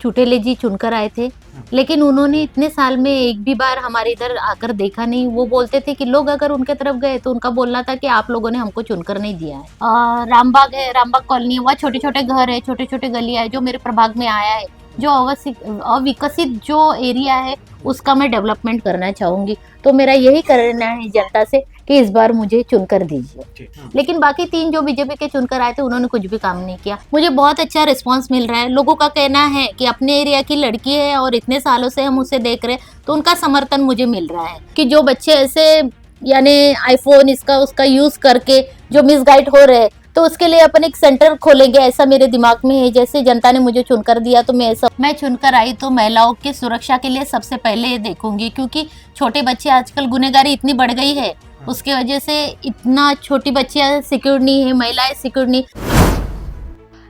चुटेले जी चुनकर आए थे, लेकिन उन्होंने इतने साल में एक भी बार हमारे इधर आकर देखा नहीं। वो बोलते थे कि लोग अगर उनके तरफ गए तो उनका बोलना था कि आप लोगों ने हमको चुनकर नहीं दिया है। रामबाग है, रामबाग कॉलोनी है, वहाँ छोटे-छोटे घर है, छोटे-छोटे गलियाँ है जो मेरे प्रभाग में आया है। जो अविकसित जो एरिया है उसका मैं डेवलपमेंट करना चाहूँगी। तो मेरा यही कहना है जनता से कि इस बार मुझे चुनकर दीजिए। लेकिन बाकी 3 जो बीजेपी के चुनकर आए थे उन्होंने कुछ भी काम नहीं किया। मुझे बहुत अच्छा रिस्पॉन्स मिल रहा है। लोगों का कहना है कि अपने एरिया की लड़की है और इतने सालों से हम उसे देख रहे हैं, तो उनका समर्थन मुझे मिल रहा है कि जो बच्चे ऐसे यानी आईफोन इसका उसका यूज करके जो मिसगाइड हो रहे हैं, तो उसके लिए अपन एक सेंटर खोलेंगे, ऐसा मेरे दिमाग में है। जैसे जनता ने मुझे चुनकर दिया तो मैं चुनकर आई तो महिलाओं की सुरक्षा के लिए सबसे पहले देखूंगी, क्योंकि छोटे बच्चे आजकल गुनहगारी इतनी बढ़ गई है, उसके वजह से इतना छोटी बच्चियां सिक्योर नहीं है, महिलाएं सिक्योर नहीं।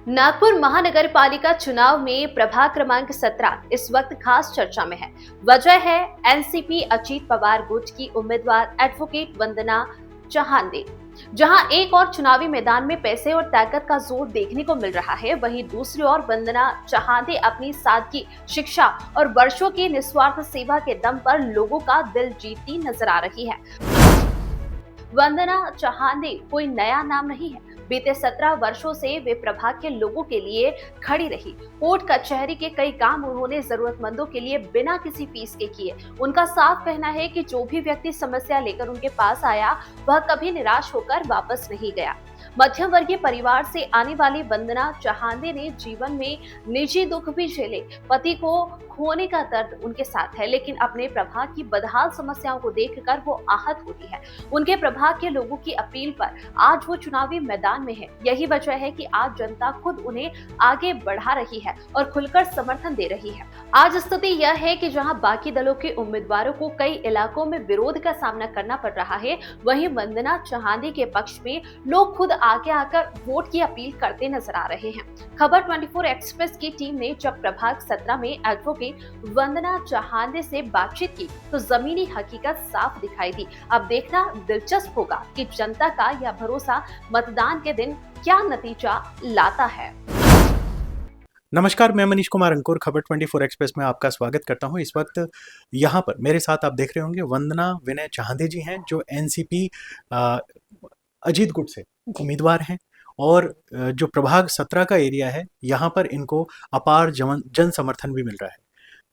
नागपुर महानगर पालिका चुनाव में प्रभाग क्रमांक 17 इस वक्त खास चर्चा में है। वजह है एनसीपी अजीत पवार गुट की उम्मीदवार एडवोकेट वंदना चहांदे। जहां एक और चुनावी मैदान में पैसे और ताकत का जोर देखने को मिल रहा है, वहीं दूसरी ओर वंदना चहांदे अपनी सादगी, शिक्षा और वर्षों की निस्वार्थ सेवा के दम पर लोगों का दिल जीतती नजर आ रही है। वंदना चहांदे कोई नया नाम नहीं है। बीते 17 वर्षों से वे प्रभाग के लोगों के लिए खड़ी रही। कोर्ट कचहरी के कई काम उन्होंने जरूरतमंदों के लिए बिना किसी फीस के किए। उनका साफ कहना है कि जो भी व्यक्ति समस्या लेकर उनके पास आया, वह कभी निराश होकर वापस नहीं गया। मध्यम वर्गीय परिवार से आने वाली वंदना चहांदे ने जीवन में निजी दुख भी झेले। पति को खोने का दर्द उनके साथ है, लेकिन अपने प्रभाग की बदहाल समस्याओं को देखकर वो आहत होती है। उनके प्रभाग के लोगों की अपील पर आज वो चुनावी मैदान में है। यही वजह है कि आज जनता खुद उन्हें आगे बढ़ा रही है और खुलकर समर्थन दे रही है। आज स्थिति यह है कि जहां बाकी दलों के उम्मीदवारों को कई इलाकों में विरोध का सामना करना पड़ रहा है, वहीं वंदना चहांदे के पक्ष में लोग खुद आगे आकर वोट की अपील करते नजर आ रहे हैं। खबर 24 एक्सप्रेस की टीम ने जब प्रभाग 17 में एडवोकेट वंदना चहांदे से बातचीत की तो जमीनी हकीकत साफ दिखाई दी। अब देखना दिलचस्प होगा कि जनता का यह भरोसा मतदान के दिन क्या नतीजा लाता है। नमस्कार, मैं मनीष कुमार अंकुर खबर 24 एक्सप्रेस में आपका स्वागत करता हूं। इस वक्त यहाँ पर मेरे साथ आप देख रहे होंगे वंदना विनय चहांदे जी हैं, जो एनसीपी अजीत गुट से उम्मीदवार हैं और जो प्रभाग 17 का एरिया है, यहाँ पर इनको अपार जन समर्थन भी मिल रहा है।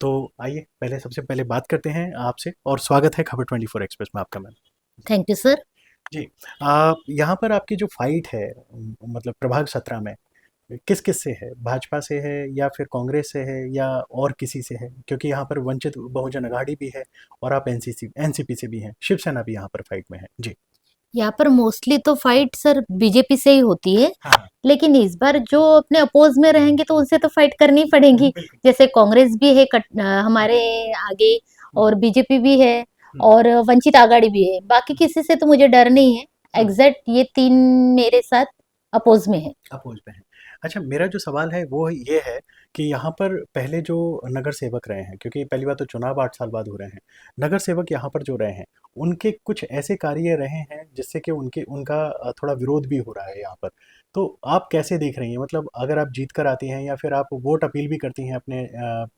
तो आइए पहले सबसे पहले बात करते हैं आपसे, और स्वागत है खबर 24 एक्सप्रेस में आपका। Ma'am thank you sir. जी, यहाँ पर आपकी जो फाइट है, मतलब प्रभाग 17 में किस किस से है? भाजपा से है या फिर कांग्रेस से है या और किसी से है? क्योंकि यहाँ पर वंचित बहुजन अघाड़ी भी है और आप एनसीपी से भी हैं, शिवसेना भी यहाँ पर फाइट में है। जी, यहाँ पर मोस्टली तो फाइट सर बीजेपी से ही होती है। हाँ, लेकिन इस बार जो अपने अपोज में रहेंगे तो उनसे तो फाइट करनी पड़ेगी। बिल्कुल। जैसे कांग्रेस भी है हमारे आगे, और बीजेपी भी है, और वंचित आघाड़ी भी है। बाकी किसी से तो मुझे डर नहीं है। एग्जैक्ट ये 3 मेरे साथ अपोज में है। अपोज में है। अच्छा, मेरा जो सवाल है वो ये है कि यहाँ पर पहले जो नगर सेवक रहे हैं, क्योंकि पहली बार तो चुनाव 8 साल बाद हो रहे हैं, नगर सेवक यहाँ पर जो रहे हैं, उनके कुछ ऐसे कार्य रहे हैं जिससे कि उनका थोड़ा विरोध भी हो रहा है यहाँ पर। तो आप कैसे देख रही हैं? मतलब अगर आप जीत कर आती हैं या फिर आप वोट अपील भी करती हैं अपने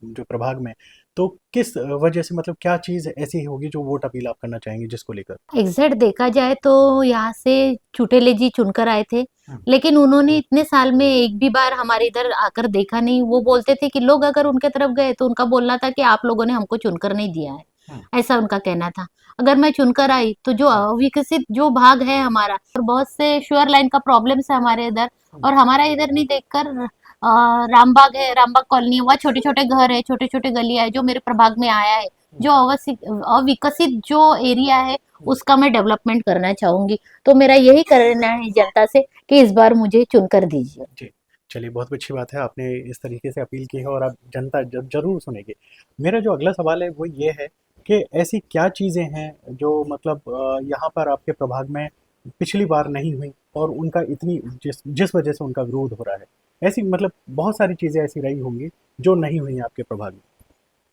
जो प्रभाग में, तो किस वजह से, मतलब क्या चीज़ ऐसी होगी जो वोट अपील आप करना चाहेंगी जिसको लेकर? एग्जैक्ट देखा जाए तो यहाँ से चुटेले जी चुनकर आए थे, हम्म, लेकिन उन्होंने इतने साल में एक भी बार हमारे इधर आकर देखा नहीं। वो बोलते थे कि लोग अगर उनके तरफ गए तो उनका बोलना था कि आप लोगों ने हमको चुनकर नहीं दिया है, हम्म, ऐसा उनका कहना था। अगर मैं चुनकर आई तो जो अविकसित जो भाग है हमारा, और बहुत से श्योर लाइन का प्रॉब्लम्स है हमारे इधर, और हमारा इधर नहीं देखकर रामबाग है, रामबाग कॉलोनी है, वहाँ छोटे छोटे घर है, छोटे छोटे गलियां है जो मेरे प्रभाग में आया है। जो अविकसित जो एरिया है उसका मैं डेवलपमेंट करना चाहूंगी। तो मेरा यही कहना है जनता से कि इस बार मुझे चुनकर दीजिए। जी, चलिए बहुत अच्छी बात है, आपने इस तरीके से अपील की है और अब जनता ज़रूर सुनेगी। मेरा जो अगला सवाल है वो ये है कि ऐसी क्या चीज़ें हैं जो मतलब यहाँ पर आपके प्रभाग में पिछली बार नहीं हुई और उनका इतनी जिस जिस वजह से उनका विरोध हो रहा है? ऐसी मतलब बहुत सारी चीज़ें ऐसी रही होंगी जो नहीं हुई आपके प्रभाग में।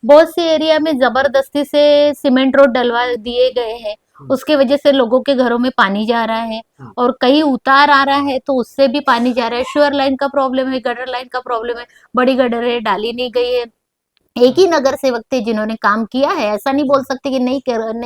बहुत सी एरिया में जबरदस्ती से सीमेंट रोड डलवा दिए गए हैं, उसके वजह से लोगों के घरों में पानी जा रहा है और कहीं उतार आ रहा है तो उससे भी पानी जा रहा है। श्योर लाइन का प्रॉब्लम है, गटर लाइन का प्रॉब्लम है, बड़ी गटरें डाली नहीं गई है। एक ही नगर सेवक थे जिन्होंने काम किया है, ऐसा नहीं बोल सकते कि नहीं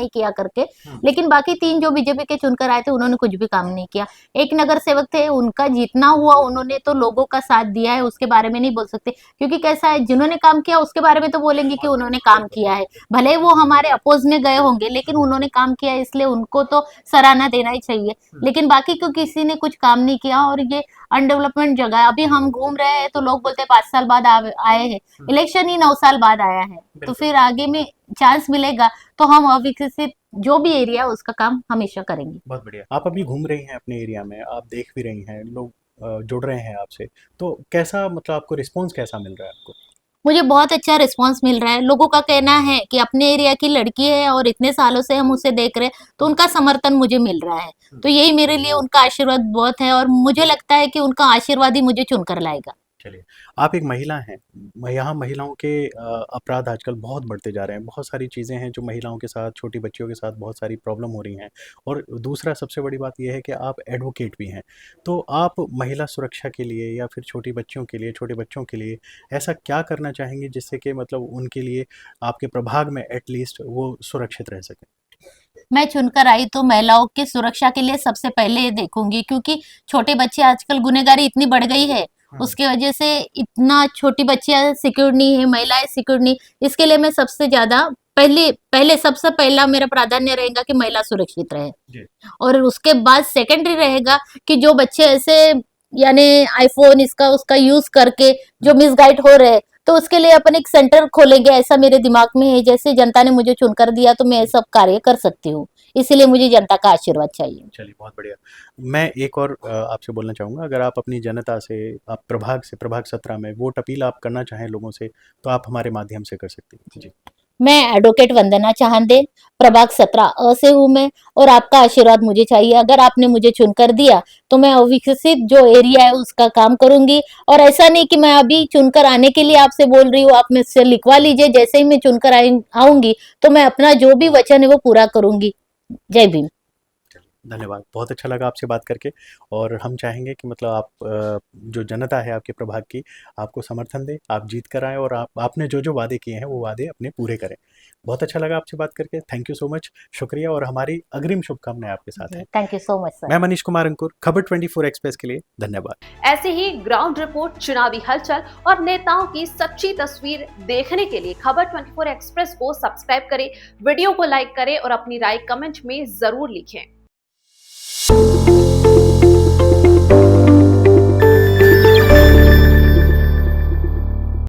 किया करके, लेकिन बाकी 3 जो बीजेपी के चुनकर आए थे उन्होंने कुछ भी काम नहीं किया। एक नगर सेवक थे, उनका जितना हुआ उन्होंने तो लोगों का साथ दिया है, उसके बारे में नहीं बोल सकते, क्योंकि कैसा है जिन्होंने काम किया उसके बारे में तो बोलेंगे कि उन्होंने काम किया है, भले वो हमारे अपोज में गए होंगे लेकिन उन्होंने काम किया है, इसलिए उनको तो सराहना देना ही चाहिए। लेकिन बाकी को किसी ने कुछ काम नहीं किया और ये अनडेवलपमेंट जगह है। अभी हम घूम रहे हैं तो लोग बोलते हैं 5 साल बाद आए हैं, इलेक्शन ही 9 साल बाद आया है, तो फिर आगे में चांस मिलेगा तो हम अविकसित जो भी एरिया है उसका काम हमेशा करेंगे। बहुत बढ़िया। आप अभी घूम रही हैं अपने एरिया में, आप देख भी रही हैं, लोग जुड़ रहे हैं आपसे, तो कैसा मतलब आपको रिस्पॉन्स कैसा मिल रहा है आपको? मुझे बहुत अच्छा रिस्पांस मिल रहा है। लोगों का कहना है कि अपने एरिया की लड़की है और इतने सालों से हम उसे देख रहे हैं, तो उनका समर्थन मुझे मिल रहा है। तो यही मेरे लिए उनका आशीर्वाद बहुत है और मुझे लगता है कि उनका आशीर्वाद ही मुझे चुनकर लाएगा। चलिए, आप एक महिला हैं, यहाँ महिलाओं के अपराध आजकल बहुत बढ़ते जा रहे हैं, बहुत सारी चीज़ें हैं जो महिलाओं के साथ, छोटी बच्चियों के साथ बहुत सारी प्रॉब्लम हो रही हैं, और दूसरा सबसे बड़ी बात ये है कि आप एडवोकेट भी हैं। तो आप महिला सुरक्षा के लिए या फिर छोटी बच्चियों के लिए, छोटे बच्चों के लिए ऐसा क्या करना चाहेंगे जिससे कि मतलब उनके लिए आपके प्रभाग में एटलीस्ट वो सुरक्षित रह सकें? मैं चुनकर आई तो महिलाओं की सुरक्षा के लिए सबसे पहले ये देखूंगी, क्योंकि छोटे बच्चे आजकल गुनहगारी इतनी बढ़ गई है, उसके वजह से इतना छोटी बच्चियां सिक्योर नहीं है, महिलाएं सिक्योर नहीं। इसके लिए मैं सबसे ज्यादा पहले पहले सबसे पहला मेरा प्राधान्य रहेगा कि महिला सुरक्षित रहे, जी। और उसके बाद सेकेंडरी रहेगा कि जो बच्चे ऐसे यानी आईफोन इसका उसका यूज करके जो मिसगाइड हो रहे हैं, तो उसके लिए अपन एक सेंटर खोलेंगे, ऐसा मेरे दिमाग में है। जैसे जनता ने मुझे चुनकर दिया तो मैं ये सब कार्य कर सकती हूँ, इसीलिए मुझे जनता का आशीर्वाद चाहिए। चलिए, बहुत बढ़िया। मैं एक और आपसे बोलना चाहूँगा, अगर आप अपनी जनता से, आप प्रभाग से, प्रभाग 17 में वोट अपील आप करना चाहें लोगों से, तो आप हमारे माध्यम से कर सकती हैं। जी। मैं एडवोकेट वंदना चाहंदे, प्रभाग 17 अ से हूँ मैं, और आपका आशीर्वाद मुझे चाहिए। अगर आपने मुझे चुनकर दिया तो मैं अविकसित जो एरिया है उसका काम करूंगी, और ऐसा नहीं कि मैं अभी चुनकर आने के लिए आपसे बोल रही हूँ, आप मुझसे लिखवा लीजिए, जैसे ही मैं चुनकर आऊंगी तो मैं अपना जो भी वचन है वो पूरा करूंगी। जय भीम। धन्यवाद, बहुत अच्छा लगा आपसे बात करके, और हम चाहेंगे कि मतलब आप जो जनता है आपके प्रभाग की, आपको समर्थन दे, आप जीत कर आएँ, और आपने जो वादे किए हैं वो वादे अपने पूरे करें। बहुत अच्छा लगा आपसे बात करके, थैंक यू सो मच, शुक्रिया, और हमारी अग्रिम शुभकामनाएं आपके साथ हैं। Thank you so much sir. मैं मनीष कुमार अंकुर, खबर 24 एक्सप्रेस के लिए धन्यवाद। ऐसे ही ग्राउंड रिपोर्ट, चुनावी हलचल और नेताओं की सच्ची तस्वीर देखने के लिए खबर 24 एक्सप्रेस को सब्सक्राइब करें, वीडियो को लाइक करें और अपनी राय कमेंट में जरूर लिखें।